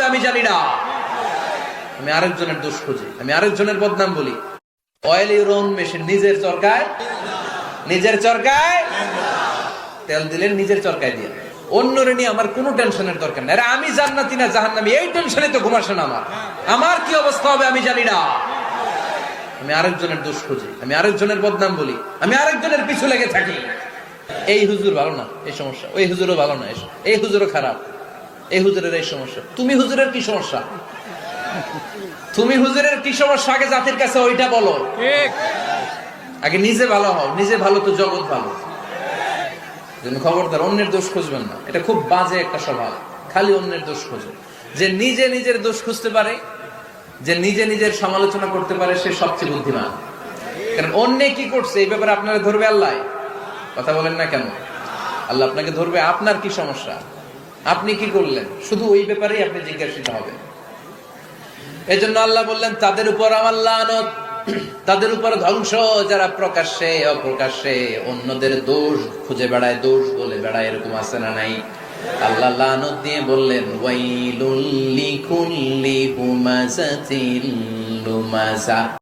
আমি জানি না, আমি আরেকজনের দোষ খুঁজি, আমি আরেকজনের বদনাম বলি। অয়েল ইউর ওন মেশিন, নিজের চরকায় তেল দিলেন, নিজের চরকায় দিয়ে। অন্যরে নিয়ে আমার কোনো টেনশনের দরকার নাই। আমি জান্নাতি না জাহান্নামী এই টেনশনে তো ঘুমাসে না আমার কি অবস্থা হবে আমি জানি না। আমি আরেকজনের দোষ খুঁজি, আমি আরেকজনের বদনাম বলি, আমি আরেকজনের পিছু লেগে থাকি। এই হুজুর ভালো না, এই সমস্যা, ওই হুজুরও ভালো না, এই হুজুরও খারাপ, এই হুজুরের এই সমস্যা। তুমি হুজুরের কি সমস্যা? তুমি হুজুরের কি সমস্যা আগে জাতির কাছে ওইটা বলো। আগে নিজে ভালো হও, নিজে ভালো তো জগৎ ভালো। খবরদার অন্যের দোষ খুঁজবেন না, এটা খুব বাজে একটা স্বভাব। খালি অন্যের দোষ খোঁজে। যে নিজে নিজের দোষ খুঁজতে পারে, যে নিজে নিজের সমালোচনা করতে পারে, সে সবচেয়ে বুদ্ধিমান। কারণ অন্যে কি করছে এই ব্যাপারে আপনারা ধরবে আল্লাহ। কথা বলেন না কেন? আল্লাহ আপনাকে ধরবে আপনার কি সমস্যা, আপনি কি করলেন, শুধু ওই ব্যাপারেই আপনি জিজ্ঞাসিত হবেন। এজন্য আল্লাহ বললেন তাদের উপর আমার লানত, তাদের উপর ধ্বংস যারা প্রকাশ্যে অপ্রকাশ্যে অন্যদের দোষ খুঁজে বেড়ায়, দোষ বলে বেড়ায়, এরকম আছে না নাই? আল্লাহ লানত দিয়ে বললেন ওয়াইলুল লিকুল্লি হুমাযাতিল লুমাযা।